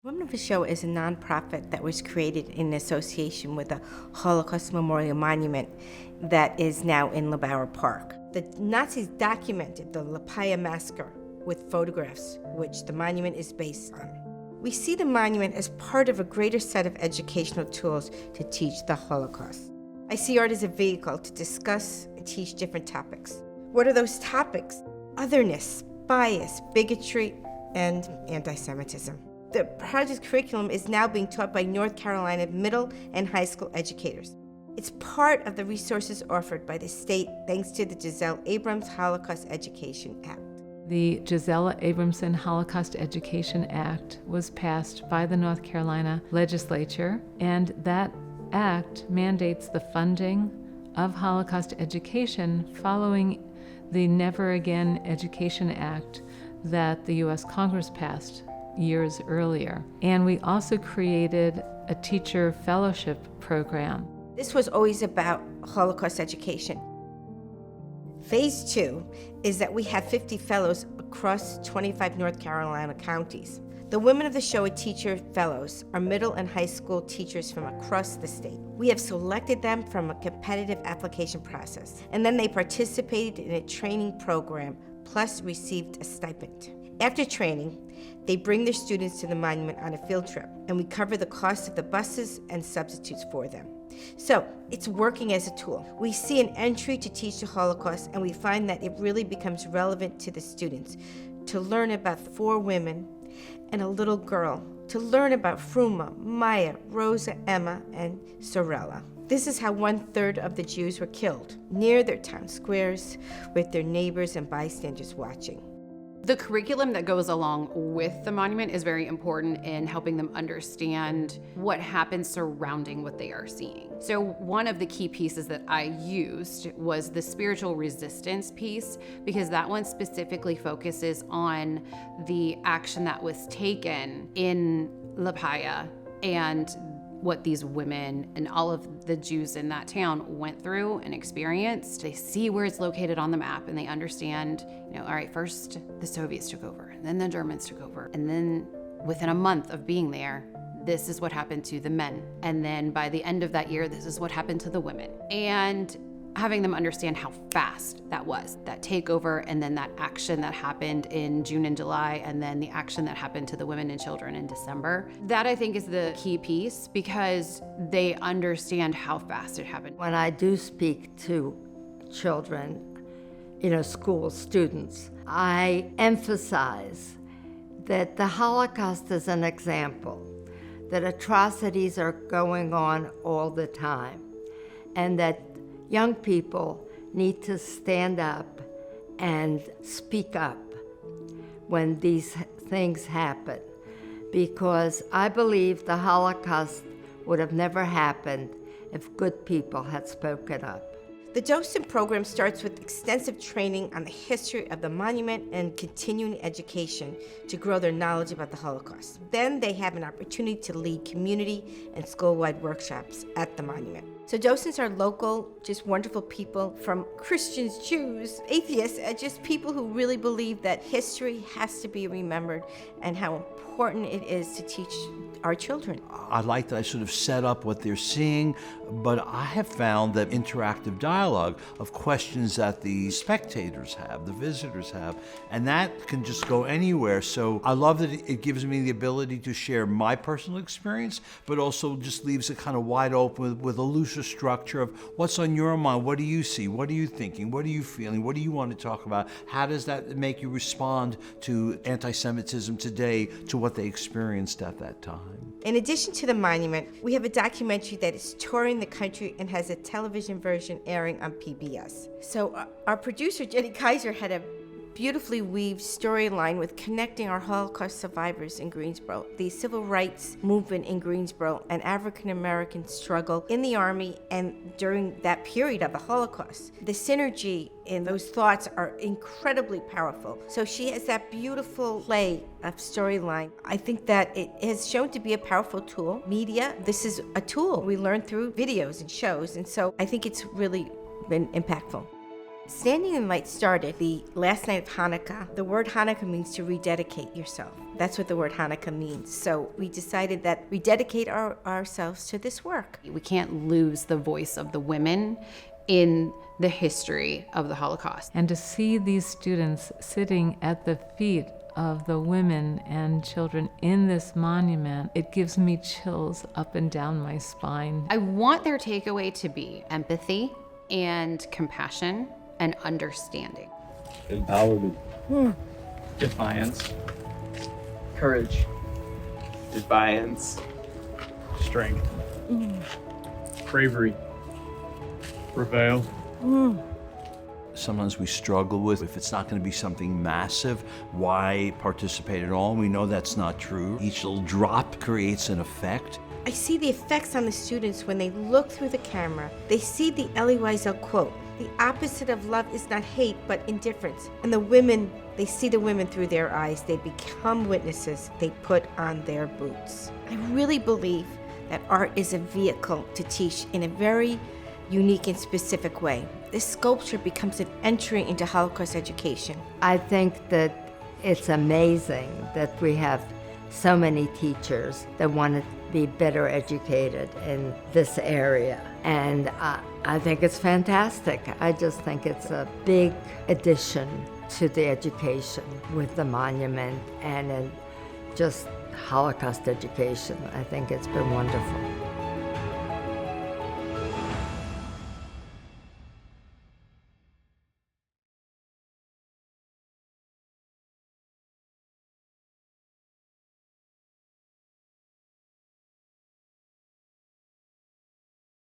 Women of the Shoah is a nonprofit that was created in association with a Holocaust Memorial Monument that is now in LeBauer Park. The Nazis documented the Lapaya massacre with photographs, which the monument is based on. We see the monument as part of a greater set of educational tools to teach the Holocaust. I see art as a vehicle to discuss and teach different topics. What are those topics? Otherness, bias, bigotry, and anti-Semitism. The project curriculum is now being taught by North Carolina middle and high school educators. It's part of the resources offered by the state thanks to the Giselle Abrams Holocaust Education Act. The Gisela Abramson Holocaust Education Act was passed by the North Carolina legislature, and that act mandates the funding of Holocaust education following the Never Again Education Act that the U.S. Congress passed years earlier. And we also created a teacher fellowship program. This was always about Holocaust education. Phase 2 is that we have 50 fellows across 25 North Carolina counties. The Women of the Shoah Teacher Fellows are middle and high school teachers from across the state. We have selected them from a competitive application process, and then they participated in a training program, plus received a stipend. After training, they bring their students to the monument on a field trip, and we cover the cost of the buses and substitutes for them. So it's working as a tool. We see an entry to teach the Holocaust, and we find that it really becomes relevant to the students to learn about 4 women and a little girl, to learn about Fruma, Maya, Rosa, Emma, and Sorella. This is how 1/3 of the Jews were killed, near their town squares, with their neighbors and bystanders watching. The curriculum that goes along with the monument is very important in helping them understand what happens surrounding what they are seeing. So one of the key pieces that I used was the spiritual resistance piece, because that one specifically focuses on the action that was taken in Lapaya and what these women and all of the Jews in that town went through and experienced. They see where it's located on the map and they understand, all right, first the Soviets took over, and then the Germans took over. And then within a month of being there, this is what happened to the men. And then by the end of that year, this is what happened to the women. And having them understand how fast that was, that takeover, and then that action that happened in June and July, and then the action that happened to the women and children in December. That I think is the key piece, because they understand how fast it happened. When I do speak to children, school students, I emphasize that the Holocaust is an example, that atrocities are going on all the time, and that young people need to stand up and speak up when these things happen, because I believe the Holocaust would have never happened if good people had spoken up. The docent program starts with extensive training on the history of the monument and continuing education to grow their knowledge about the Holocaust. Then they have an opportunity to lead community and school-wide workshops at the monument. So docents are local, just wonderful people, from Christians, Jews, atheists, just people who really believe that history has to be remembered and how important it is to teach our children. I like that I sort of set up what they're seeing, but I have found that interactive dialogue of questions that the spectators have, the visitors have, and that can just go anywhere. So I love that it gives me the ability to share my personal experience, but also just leaves it kind of wide open with a looser structure of what's on your mind, what do you see, what are you thinking, what are you feeling, what do you want to talk about, how does that make you respond to anti-Semitism today, to what they experienced at that time. In addition to the monument, we have a documentary that is touring the country and has a television version airing on PBS. So our producer, Jenny Kaiser, had a beautifully weaved storyline with connecting our Holocaust survivors in Greensboro, the civil rights movement in Greensboro, and African-American struggle in the Army and during that period of the Holocaust. The synergy in those thoughts are incredibly powerful. So she has that beautiful play of storyline. I think that it has shown to be a powerful tool. Media, this is a tool we learn through videos and shows, and so I think it's really been impactful. Standing in Light started the last night of Hanukkah. The word Hanukkah means to rededicate yourself. That's what the word Hanukkah means. So we decided that we dedicate ourselves to this work. We can't lose the voice of the women in the history of the Holocaust. And to see these students sitting at the feet of the women and children in this monument, it gives me chills up and down my spine. I want their takeaway to be empathy and compassion and understanding. Empowerment. Defiance. Courage. Defiance. Strength. Bravery. Prevail. Sometimes we struggle with if it's not going to be something massive, why participate at all? And we know that's not true. Each little drop creates an effect. I see the effects on the students when they look through the camera. They see the Elie Wiesel quote, "The opposite of love is not hate, but indifference." And the women, they see the women through their eyes. They become witnesses. They put on their boots. I really believe that art is a vehicle to teach in a very unique and specific way. This sculpture becomes an entry into Holocaust education. I think that it's amazing that we have so many teachers that want to be better educated in this area. And I think it's fantastic. I just think it's a big addition to the education with the monument and just Holocaust education. I think it's been wonderful.